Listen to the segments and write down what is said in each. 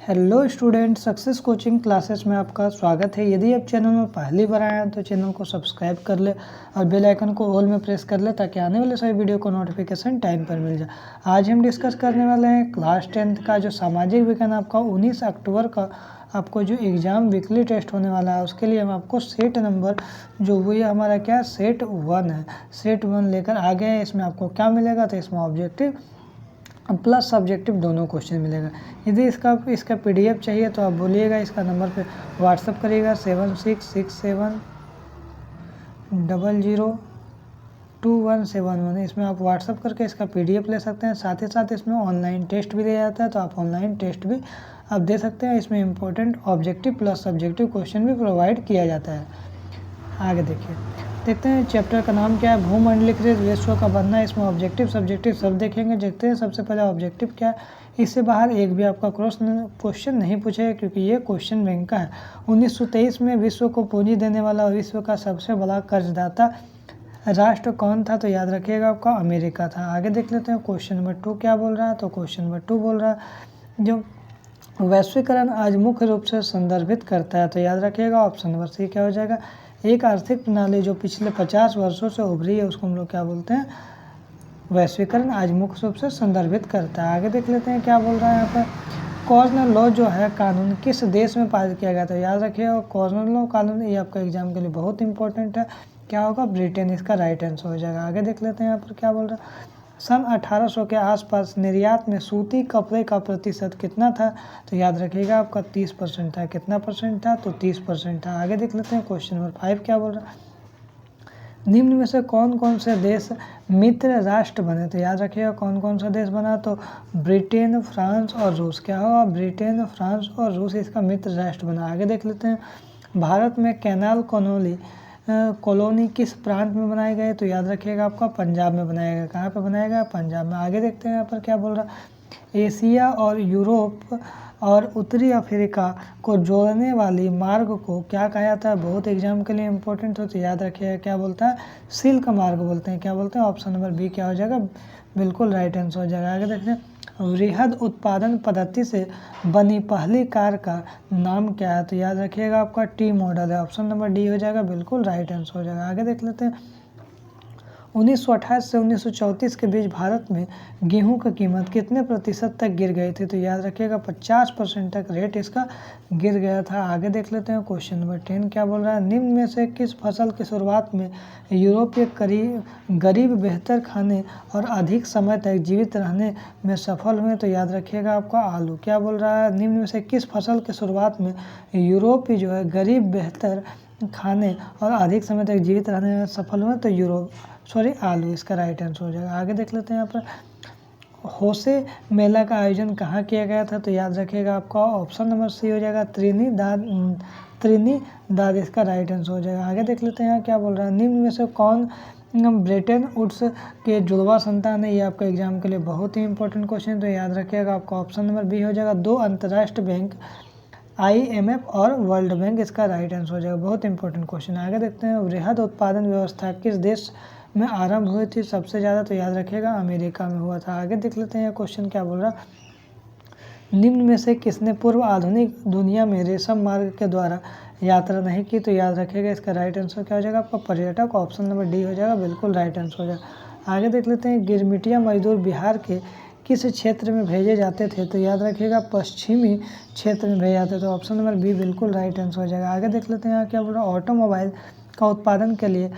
Hello student, success coaching classes में आपका स्वागत है। यदि आप चैनल में पहली बार आए हैं तो चैनल को सब्सक्राइब कर ले और बेल आइकन को ऑल में प्रेस कर ले ताकि आने वाले सभी वीडियो को नोटिफिकेशन टाइम पर मिल जाए। आज हम डिस्कस करने वाले हैं क्लास 10th का जो सामाजिक विज्ञान आपका 19 अक्टूबर का आपको जो एग्ज़ाम वीकली टेस्ट होने वाला है उसके लिए हम आपको सेट नंबर जो हुई हमारा क्या सेट 1 है, सेट 1 लेकर आ गए हैं। इसमें आपको क्या मिलेगा तो इसमें ऑब्जेक्टिव प्लस सब्जेक्टिव दोनों क्वेश्चन मिलेगा। यदि इसका पीडीएफ चाहिए तो आप बोलिएगा, इसका नंबर पे व्हाट्सअप करिएगा 7667002171। इसमें आप व्हाट्सअप करके इसका पीडीएफ ले सकते हैं। साथ ही साथ इसमें ऑनलाइन टेस्ट भी दिया जाता है, तो आप ऑनलाइन टेस्ट भी आप दे सकते हैं। इसमें important objective plus subjective question भी प्रोवाइड किया जाता है। आगे देखते हैं चैप्टर का नाम क्या है, भूमंडलीकृत विश्व का बनना। इसमें ऑब्जेक्टिव सब्जेक्टिव सब देखेंगे। देखते हैं सबसे पहले ऑब्जेक्टिव क्या है। इससे बाहर एक भी आपका क्वेश्चन नहीं पूछेगा क्योंकि ये क्वेश्चन बैंक का है। 1923 में विश्व को पूंजी देने वाला विश्व का सबसे बड़ा कर्जदाता राष्ट्र कौन था, तो याद रखिएगा आपका अमेरिका था। आगे देख लेते हैं क्वेश्चन नंबर 2 क्या बोल रहा है। तो क्वेश्चन नंबर 2 बोल रहा है जो वैश्वीकरण आज मुख्य रूप से संदर्भित करता है, तो याद रखिएगा ऑप्शन नंबर सी क्या हो जाएगा। एक आर्थिक प्रणाली जो पिछले 50 वर्षों से उभरी है उसको हम लोग क्या बोलते हैं, वैश्वीकरण आज मुख्य रूप से संदर्भित करता है। आगे देख लेते हैं क्या बोल रहा है यहाँ पर। कॉर्नर लॉ जो है कानून किस देश में पारित किया गया था, याद रखिएगा कॉर्नर लॉ कानून ये आपका एग्जाम के लिए बहुत इंपॉर्टेंट है। क्या होगा, ब्रिटेन इसका राइट आंसर हो जाएगा। आगे देख लेते हैं यहाँ पर क्या बोल रहा है। सन 1800 के आसपास निर्यात में सूती कपड़े का प्रतिशत कितना था, तो याद रखिएगा आपका 30% था। कितना परसेंट था, तो 30% था। आगे देख लेते हैं क्वेश्चन नंबर 5 क्या बोल रहा है। निम्न में से कौन कौन से देश मित्र राष्ट्र बने, तो याद रखिएगा कौन कौन सा देश बना, तो ब्रिटेन, फ्रांस और रूस। क्या होगा, ब्रिटेन, फ्रांस और रूस इसका मित्र राष्ट्र बना। आगे देख लेते हैं भारत में कैनाल कॉलोनी किस प्रांत में बनाए गए, तो याद रखिएगा आपका पंजाब में बनाया गया। कहाँ पे बनाया गया, पंजाब में। आगे देखते हैं यहाँ पर क्या बोल रहा है। एशिया और यूरोप और उत्तरी अफ्रीका को जोड़ने वाली मार्ग को क्या कहा जाता है, बहुत एग्जाम के लिए इंपॉर्टेंट हो, तो याद रखिएगा क्या बोलता है, सिल्क मार्ग बोलते हैं। क्या बोलते हैं, ऑप्शन नंबर बी क्या हो जाएगा, बिल्कुल राइट आंसर हो जाएगा। आगे देखते हैं वृहद उत्पादन पद्धति से बनी पहली कार का नाम क्या है, तो याद रखिएगा आपका टी मॉडल है। ऑप्शन नंबर डी हो जाएगा, बिल्कुल राइट आंसर हो जाएगा। आगे देख लेते हैं 1928 से 1934 के बीच भारत में गेहूं की कीमत कितने प्रतिशत तक गिर गई थी, तो याद रखिएगा 50% तक रेट इसका गिर गया था। आगे देख लेते हैं क्वेश्चन नंबर 10 क्या बोल रहा है। निम्न में से किस फसल की शुरुआत में यूरोपीय गरीब बेहतर खाने और अधिक समय तक जीवित रहने में सफल हुए, तो याद रखिएगा आपका आलू। क्या बोल रहा है, निम्न में से किस फसल की शुरुआत में यूरोपीय जो है गरीब बेहतर खाने और अधिक समय तक जीवित रहने में सफल हुए, तो आलू इसका राइट आंसर हो जाएगा। आगे देख लेते हैं यहाँ पर होसे मेला का आयोजन कहाँ किया गया था, तो याद रखिएगा आपका ऑप्शन नंबर सी हो जाएगा त्रिनिदाद इसका राइट आंसर हो जाएगा। आगे देख लेते हैं यहाँ क्या बोल रहा है। निम्न में से कौन ब्रेटन वुड्स के जुड़वा संतान है, ये आपका एग्जाम के लिए बहुत ही इंपॉर्टेंट क्वेश्चन, तो याद रखिएगा आपका ऑप्शन नंबर बी हो जाएगा। 2 अंतर्राष्ट्रीय बैंक IMF और वर्ल्ड बैंक इसका राइट आंसर हो जाएगा। बहुत इंपॉर्टेंट क्वेश्चन। आगे देखते हैं वृहद उत्पादन व्यवस्था किस देश में आरंभ हुई थी सबसे ज़्यादा, तो याद रखिएगा अमेरिका में हुआ था। आगे देख लेते हैं क्वेश्चन क्या बोल रहा। निम्न में से किसने पूर्व आधुनिक दुनिया में रेशम मार्ग के द्वारा यात्रा नहीं की, तो याद रखिएगा इसका राइट आंसर क्या हो जाएगा आपका पर्यटक। ऑप्शन नंबर डी हो जाएगा, बिल्कुल राइट आंसर हो जाएगा। आगे देख लेते हैं गिरमिटिया मजदूर बिहार के किस क्षेत्र में भेजे जाते थे, तो याद रखिएगा पश्चिमी क्षेत्र में भेजे जाते थे। तो ऑप्शन नंबर बी बिल्कुल राइट आंसर हो जाएगा। आगे देख लेते हैं यहाँ क्या बोल रहा है। ऑटोमोबाइल का उत्पादन के लिए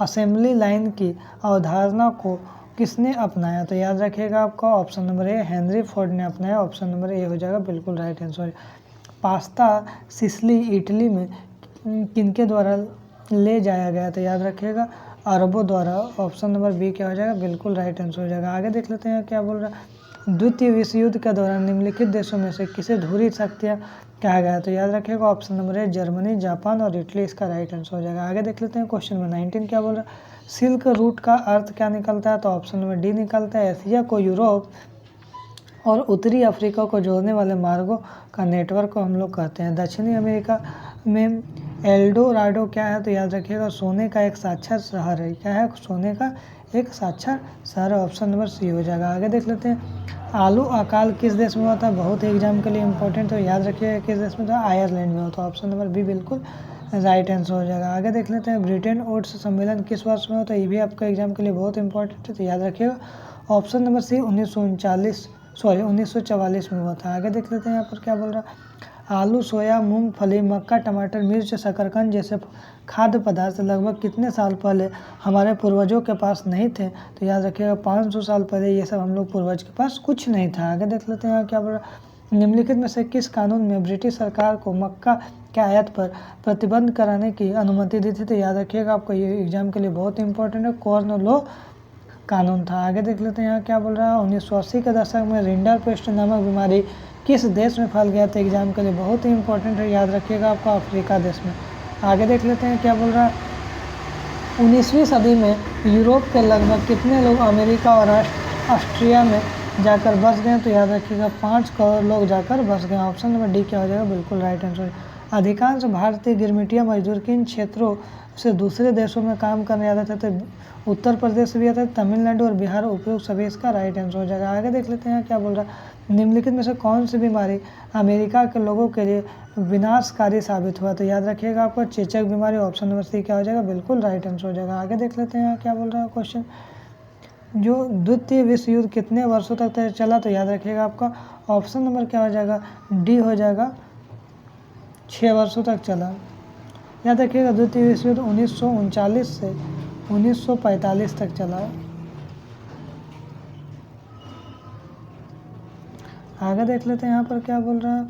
असेंबली लाइन की अवधारणा को किसने अपनाया, तो याद रखिएगा आपका option number A Henry Ford ने अपनाया। ऑप्शन नंबर ए हो जाएगा, बिल्कुल right answer. Pasta Sicily Italy में किनके द्वारा ले जाया गया, तो याद रखिएगा अरबों द्वारा। ऑप्शन नंबर बी क्या हो जाएगा, बिल्कुल राइट आंसर हो जाएगा। आगे देख लेते हैं क्या बोल रहा है। द्वितीय विश्व युद्ध के दौरान निम्नलिखित देशों में से किसे धुरी शक्तियाँ कहा गया, तो याद रखिएगा option number A Germany, Japan और इटली इसका राइट आंसर हो जाएगा। आगे देख लेते हैं क्वेश्चन नंबर 19 क्या बोल रहा है। सिल्क रूट का अर्थ क्या निकलता है, तो ऑप्शन नंबर डी निकलता है एशिया को यूरोप और उत्तरी अफ्रीका को जोड़ने वाले मार्गों का नेटवर्क को हम लोग कहते हैं। दक्षिणी अमेरिका में एल्डोराडो क्या है, तो याद रखिएगा सोने का एक साक्षर शहर है। क्या है? सोने का एक साक्षर शहर। ऑप्शन नंबर सी हो जाएगा। आगे देख लेते हैं, आलू अकाल किस देश में हुआ था? बहुत एग्जाम के लिए इंपॉर्टेंट, तो याद रखिएगा किस देश में था? आयरलैंड में हुआ था। ऑप्शन नंबर बी बिल्कुल राइट आंसर हो जाएगा। आगे देख लेते हैं, ब्रिटेन वुड्स सम्मेलन किस वर्ष में होता है? ये भी आपका एग्जाम के लिए बहुत इंपॉर्टेंट है, तो याद रखिएगा ऑप्शन नंबर सी 1944 में हुआ था। आगे देख लेते हैं यहाँ पर क्या बोल रहा है, आलू, सोया, मूंगफली, मक्का, टमाटर, मिर्च, शकरकंद जैसे खाद्य पदार्थ लगभग कितने साल पहले हमारे पूर्वजों के पास नहीं थे? तो याद रखिएगा 500 साल पहले ये सब हम लोग पूर्वज के पास कुछ नहीं था। आगे देख लेते हैं यहाँ क्या बोल रहा है, निम्नलिखित में से किस कानून में ब्रिटिश सरकार को मक्का के आयात पर प्रतिबंध कराने की अनुमति दी थी? तो याद रखिएगा आपको ये एग्जाम के लिए बहुत इंपॉर्टेंट है, कॉर्न लॉ कानून था। आगे देख लेते हैं यहाँ क्या बोल रहा है, 1980 के दशक में रिंडरपेस्ट नामक बीमारी किस देश में फैल गया था? एग्जाम के लिए बहुत ही इंपॉर्टेंट है, याद रखिएगा आपका अफ्रीका देश में। आगे देख लेते हैं क्या बोल रहा है, 19वीं सदी में यूरोप के लगभग कितने लोग अमेरिका और ऑस्ट्रिया में जाकर बस गए? तो याद रखिएगा 5 करोड़ लोग जाकर बस गए। ऑप्शन नंबर डी क्या हो जाएगा? बिल्कुल राइट आंसर। अधिकांश भारतीय गिरमिटिया मजदूर किन क्षेत्रों से दूसरे देशों में काम करने जाते थे? तो उत्तर प्रदेश भी आता है, तमिलनाडु और बिहार उपयुक्त सभी इसका राइट आंसर हो जाएगा। आगे देख लेते हैं क्या बोल रहा है, निम्नलिखित में से कौन सी बीमारी अमेरिका के लोगों के लिए विनाशकारी साबित हुआ? तो याद रखिएगा आपको चेचक बीमारी। ऑप्शन नंबर सी क्या हो जाएगा? बिल्कुल राइट आंसर हो जाएगा। आगे देख लेते हैं क्या बोल रहा है क्वेश्चन, जो द्वितीय विश्व युद्ध कितने वर्षों तक चला? तो याद रखिएगा आपका ऑप्शन नंबर क्या हो जाएगा? डी हो जाएगा, 6 वर्षों तक चला। याद रखिएगा द्वितीय विश्व युद्ध 1939 से 1945 तक चला। आगे देख लेते हैं यहाँ पर क्या बोल रहा है,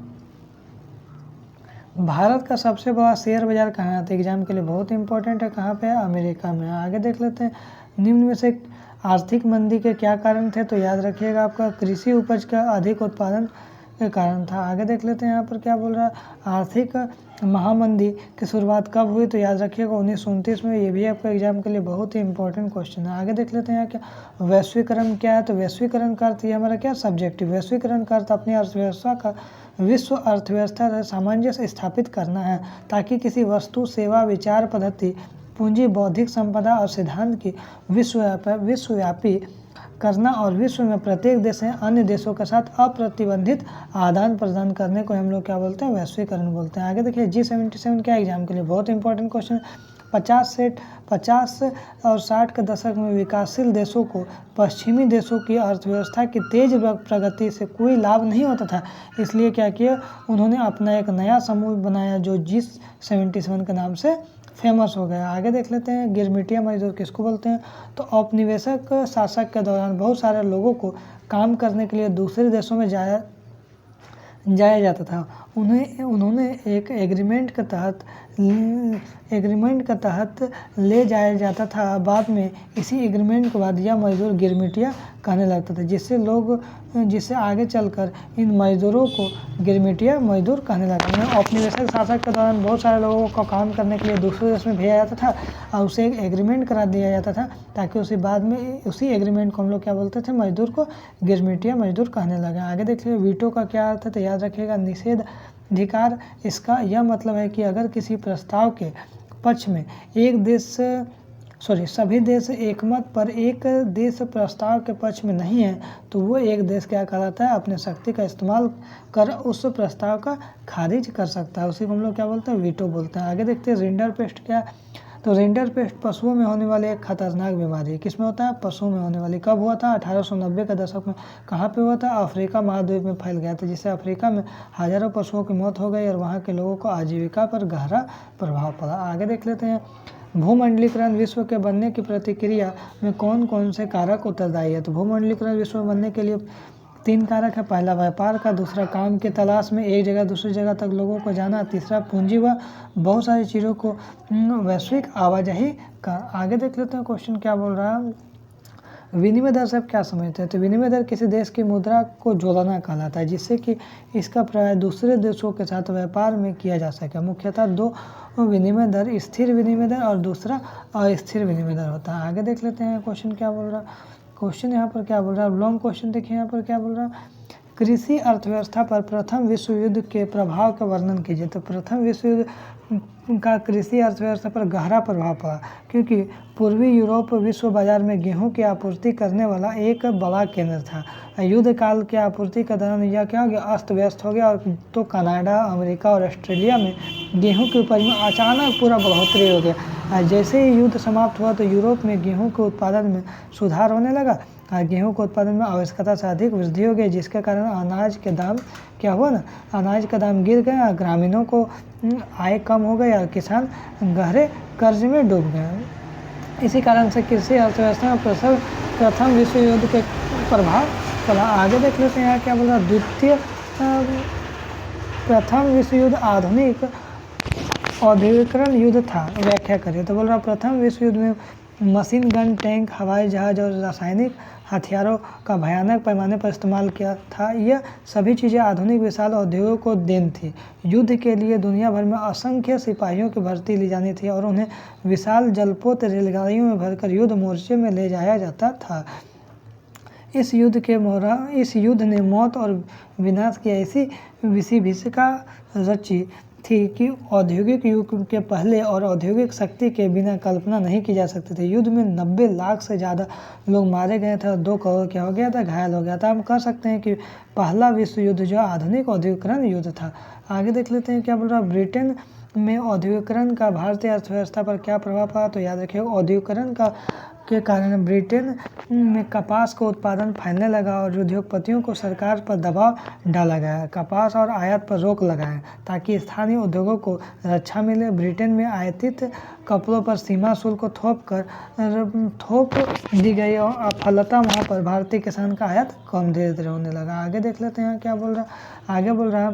भारत का सबसे बड़ा शेयर बाजार कहाँ है? तो एग्जाम के लिए बहुत इंपॉर्टेंट है, कहाँ पे है? अमेरिका में। आगे देख लेते हैं, निम्न में से आर्थिक मंदी के क्या कारण थे? तो याद रखिएगा आपका कृषि उपज का अधिक उत्पादन के कारण था। आगे देख लेते हैं यहाँ पर क्या बोल रहा है, आर्थिक महामंदी की शुरुआत कब हुई? तो याद रखिएगा 1929 में। ये भी आपका एग्जाम के लिए बहुत ही इंपॉर्टेंट क्वेश्चन है। आगे देख लेते हैं क्या, वैश्वीकरण क्या है? तो वैश्वीकरण का अर्थ ये हमारा क्या सब्जेक्टिव, वैश्वीकरण का अर्थ अपनी अर्थव्यवस्था का विश्व अर्थव्यवस्था से सामंजस्य स्थापित करना है, ताकि किसी वस्तु, सेवा, विचार पद्धति, पूंजी, बौद्धिक संपदा और सिद्धांत की विश्वव्यापी करना और विश्व में प्रत्येक देश से अन्य देशों के साथ अप्रतिबंधित आदान प्रदान करने को हम लोग क्या बोलते हैं? वैश्वीकरण बोलते हैं। आगे देखिए G77 क्या एग्जाम के लिए बहुत इंपॉर्टेंट क्वेश्चन है। 50 और 60 के दशक में विकासशील देशों को पश्चिमी देशों की अर्थव्यवस्था की तेज प्रगति से कोई लाभ नहीं होता था, इसलिए क्या किया उन्होंने अपना एक नया समूह बनाया जो G77 के नाम से फेमस हो गया। आगे देख लेते हैं, गिरमिटिया मजदूर किसको बोलते हैं? तो औपनिवेशिक शासक के दौरान बहुत सारे लोगों को काम करने के लिए दूसरे देशों में जाया जाता था। उन्होंने एक एग्रीमेंट के तहत ले जाया जाता था। बाद में इसी एग्रीमेंट के बाद यह मजदूर गिरमिटिया कहने लगता था, जिससे आगे चलकर इन मजदूरों को गिरमिटिया मजदूर कहने लगा। औपनिवेशिक शासक के दौरान बहुत सारे लोगों को काम करने के लिए दूसरे देश में भेजा जाता था और उसे एक एग्रीमेंट करा दिया जाता था, ताकि उसी एग्रीमेंट को हम लोग क्या बोलते थे? मजदूर को गिरमिटिया मजदूर कहने लगे। आगे देखिए, वीटो का क्या अर्थ है? तो याद रखिएगा निषेधाधिकार। इसका यह मतलब है कि अगर किसी प्रस्ताव के पक्ष में सभी देश एकमत पर एक देश प्रस्ताव के पक्ष में नहीं है, तो वो एक देश क्या कहलाता है? अपने शक्ति का इस्तेमाल कर उस प्रस्ताव का खारिज कर सकता है, उसी को हम लोग क्या बोलते हैं? वीटो बोलते हैं। आगे देखते हैं, रिंडरपेस्ट क्या है? तो रिंडरपेस्ट पशुओं में होने वाली एक खतरनाक बीमारी है। किसमें होता है? पशुओं में होने वाली। कब हुआ था? 1890 के दशक में। कहाँ पे हुआ था? अफ्रीका महाद्वीप में फैल गया था, जिससे अफ्रीका में हजारों पशुओं की मौत हो गई और वहाँ के लोगों को आजीविका पर गहरा प्रभाव पड़ा। आगे देख लेते हैं, भूमंडलीकरण विश्व के बनने की प्रक्रिया में कौन कौन से कारक उत्तरदायी है? तो भूमंडलीकरण विश्व में बनने के लिए 3 कारक है। पहला व्यापार का, दूसरा काम की तलाश में एक जगह दूसरी जगह तक लोगों को जाना, तीसरा पूंजी व बहुत सारी चीज़ों को वैश्विक आवाजाही का। आगे देख लेते हैं क्वेश्चन क्या बोल रहा है, विनिमय दर से आप क्या समझते हैं? तो विनिमय दर किसी देश की मुद्रा को जोड़ना कहलाता है, जिससे कि इसका प्रयोग दूसरे देशों के साथ व्यापार में किया जा सके। मुख्यतः 2 विनिमय दर, स्थिर विनिमय दर और दूसरा अस्थिर विनिमय दर होता है। आगे देख लेते हैं क्वेश्चन क्या बोल रहा है। क्वेश्चन यहाँ पर क्या बोल रहा है, लॉन्ग क्वेश्चन देखिए यहाँ पर क्या बोल रहा है, कृषि अर्थव्यवस्था पर प्रथम विश्व युद्ध के प्रभाव का वर्णन कीजिए। तो प्रथम विश्व युद्ध का कृषि अर्थव्यवस्था पर गहरा प्रभाव पड़ा, क्योंकि पूर्वी यूरोप विश्व बाजार में गेहूं की आपूर्ति करने वाला एक बड़ा केंद्र था। युद्ध काल के आपूर्ति के दौरान यह क्या हो गया, अस्त व्यस्त हो गया, और तो कनाडा, अमेरिका और ऑस्ट्रेलिया में गेहूं की उपज में अचानक पूरा बढ़ोतरी हो गया। जैसे ही युद्ध समाप्त हुआ तो यूरोप में गेहूं के उत्पादन में सुधार होने लगा। गेहूं के उत्पादन में आवश्यकता से अधिक वृद्धि हो गई, जिसके कारण अनाज के दाम क्या हुआ ना, अनाज का दाम गिर गया, ग्रामीणों को आय कम हो गई और किसान गहरे कर्ज में डूब गए। इसी कारण से कृषि अर्थव्यवस्था में प्रथम विश्व युद्ध के प्रभाव पड़ा। आगे देख लेते हैं यहाँ क्या बोल रहा है। द्वितीय प्रथम विश्व युद्ध आधुनिक औद्योगिकरण युद्ध था, व्याख्या करिए। तो बोल रहा प्रथम विश्व युद्ध में मशीन गन, टैंक, हवाई जहाज और रासायनिक हथियारों का भयानक पैमाने पर इस्तेमाल किया था। यह सभी चीज़ें आधुनिक विशाल उद्योगों को देन थी। युद्ध के लिए दुनिया भर में असंख्य सिपाहियों की भर्ती ली जानी थी और उन्हें विशाल जलपोत रेलगाड़ियों में भरकर युद्ध मोर्चे में ले जाया जाता था। इस युद्ध ने मौत और विनाश की ऐसी विभीषिका रची थी कि औद्योगिक युग के पहले और औद्योगिक शक्ति के बिना कल्पना नहीं की जा सकती थी। युद्ध में 90 लाख से ज़्यादा लोग मारे गए थे और 2 करोड़ क्या हो गया था, घायल हो गया था। हम कह सकते हैं कि पहला विश्व युद्ध जो आधुनिक औद्योगिकरण युद्ध था। आगे देख लेते हैं क्या बोल रहा है। ब्रिटेन में औद्योगिकरण का भारतीय अर्थव्यवस्था पर क्या प्रभाव पड़ा। तो याद रखिए, औद्योगिकरण के कारण ब्रिटेन में कपास का उत्पादन फैलने लगा और उद्योगपतियों को सरकार पर दबाव डाला गया। कपास और आयात पर रोक लगाएं ताकि स्थानीय उद्योगों को रक्षा मिले। ब्रिटेन में आयातित कपड़ों पर सीमा शुल्क थोप दी गई और फलतः वहाँ पर भारतीय किसान का आयात कम धीरे धीरे होने लगा। आगे देख लेते हैं क्या बोल रहा। आगे बोल रहा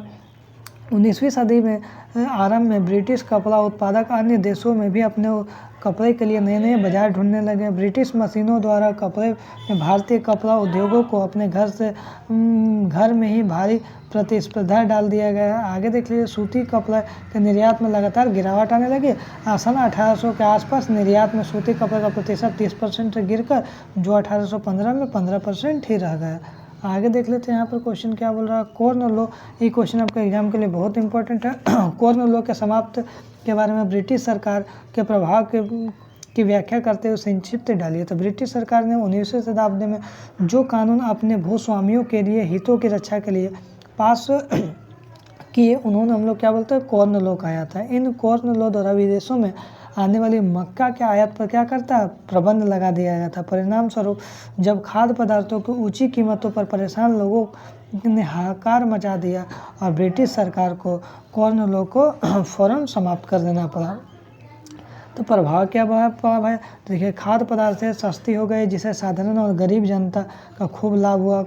19वीं सदी में आरंभ में ब्रिटिश कपड़ा उत्पादक अन्य देशों में भी अपने कपड़े के लिए नए नए बाजार ढूंढने लगे। ब्रिटिश मशीनों द्वारा कपड़े में भारतीय कपड़ा उद्योगों को अपने घर में ही भारी प्रतिस्पर्धा डाल दिया गया। आगे देख लीजिए, सूती कपड़ा के निर्यात में लगातार गिरावट आने लगी। सन 1800 के आसपास निर्यात में सूती कपड़े का प्रतिशत 30% गिरकर जो 1815 में 15% ही रह गया। आगे देख लेते हैं यहाँ पर क्वेश्चन क्या बोल रहा है। कॉर्न लॉ, ये क्वेश्चन आपके एग्जाम के लिए बहुत इंपॉर्टेंट है। कॉर्न लॉ के समाप्त के बारे में ब्रिटिश सरकार के प्रभाव की व्याख्या करते हुए संक्षिप्त डालिए। तो ब्रिटिश सरकार ने 19वीं शताब्दी में जो कानून अपने भूस्वामियों के लिए हितों की रक्षा के लिए पास किए, उन्होंने हम लोग क्या बोलते हैं, कॉर्न लॉ कहा था। इन कॉर्न लॉ द्वारा विदेशों में आने वाली मक्का के आयात पर क्या करता है, प्रतिबंध लगा दिया गया था। परिणाम स्वरूप जब खाद्य पदार्थों की ऊंची कीमतों पर परेशान लोगों ने हाहाकार मचा दिया और ब्रिटिश सरकार को कॉर्न लॉ को फौरन समाप्त कर देना पड़ा। तो प्रभाव क्या पड़ा भाई, देखिए खाद्य पदार्थ सस्ती हो गई, जिससे साधारण और गरीब जनता का खूब लाभ हुआ।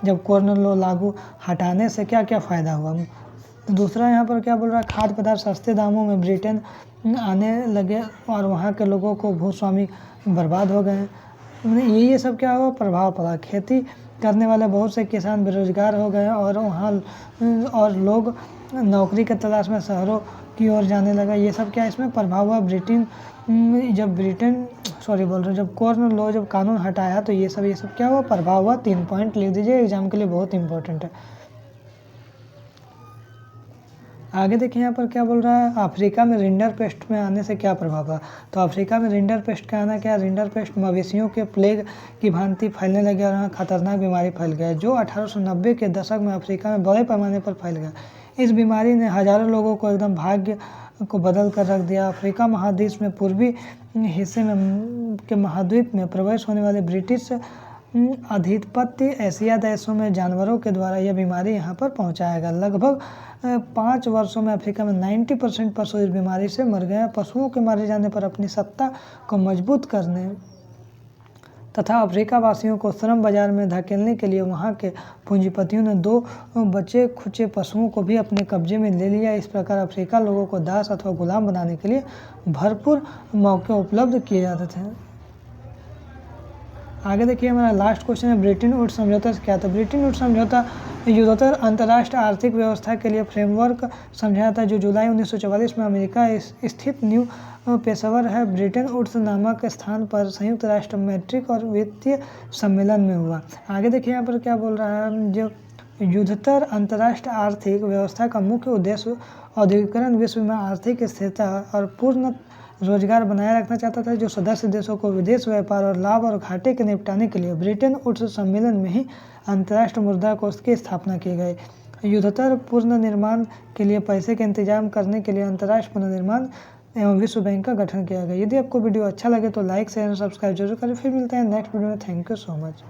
जब कॉर्न लॉ लागू हटाने से क्या क्या फ़ायदा हुआ। तो दूसरा यहाँ पर क्या बोल रहा है, खाद्य पदार्थ सस्ते दामों में ब्रिटेन आने लगे और वहाँ के लोगों को भूस्वामी बर्बाद हो गए। ये सब क्या हुआ, प्रभाव पड़ा। खेती करने वाले बहुत से किसान बेरोजगार हो गए और वहाँ और लोग नौकरी के तलाश में शहरों की ओर जाने लगा। ये सब क्या इसमें प्रभाव हुआ। जब कॉर्न लॉ जब कानून हटाया तो ये सब क्या हुआ, प्रभाव हुआ। 3 पॉइंट लिख दीजिए, एग्जाम के लिए बहुत इंपॉर्टेंट है। आगे देखिए यहाँ पर क्या बोल रहा है, अफ्रीका में रिंडर पेस्ट में आने से क्या प्रभाव हुआ। तो अफ्रीका में रिंडर पेस्ट का आना क्या, रिंडर पेस्ट मवेशियों के प्लेग की भांति फैलने लगे और यहाँ खतरनाक बीमारी फैल गया, जो 1890 के दशक में अफ्रीका में बड़े पैमाने पर फैल गया। इस बीमारी ने हजारों लोगों को एकदम भाग्य को बदल कर रख दिया। अफ्रीका महाद्वीप में पूर्वी हिस्से में के महाद्वीप में प्रवेश होने वाले ब्रिटिश आधिपत्य एशिया देशों में जानवरों के द्वारा यह बीमारी यहाँ पर पहुँचाया गया। लगभग 5 वर्षों में अफ्रीका में 90% पशु इस बीमारी से मर गए। पशुओं के मारे जाने पर अपनी सत्ता को मजबूत करने तथा अफ्रीका वासियों को श्रम बाजार में धकेलने के लिए वहां के पूंजीपतियों ने 2 बचे खुचे पशुओं को भी अपने कब्जे में ले लिया। इस प्रकार अफ्रीका लोगों को दास अथवा गुलाम बनाने के लिए भरपूर मौके उपलब्ध किए जाते थे। आगे देखिए हमारा लास्ट क्वेश्चन है, ब्रेटन वुड्स समझौता से क्या था। ब्रेटन वुड्स समझौता युद्धोत्तर अंतर्राष्ट्रीय आर्थिक व्यवस्था के लिए फ्रेमवर्क समझाया था, जो जुलाई 1944 में अमेरिका स्थित न्यू पेशेवर है ब्रेटन वुड्स नामक स्थान पर संयुक्त राष्ट्र मौद्रिक और वित्तीय सम्मेलन में हुआ। आगे देखिए यहाँ पर क्या बोल रहा है, जो युद्धतर अंतर्राष्ट्रीय आर्थिक व्यवस्था का मुख्य उद्देश्य औद्योगिकरण, विश्व में आर्थिक स्थिरता और पूर्ण रोजगार बनाए रखना चाहता था, जो सदस्य देशों को विदेश व्यापार और लाभ और घाटे के निपटाने के लिए ब्रिटेन उस सम्मेलन में ही अंतर्राष्ट्रीय मुद्रा कोष की स्थापना की गई। युद्धतर पुनर्निर्माण के लिए पैसे के इंतजाम करने के लिए अंतर्राष्ट्रीय पुनर्निर्माण एवं विश्व बैंक का गठन किया गया। यदि आपको वीडियो अच्छा लगे तो लाइक शेयर और सब्सक्राइब जरूर करें। फिर मिलते हैं नेक्स्ट वीडियो में। Thank you so much.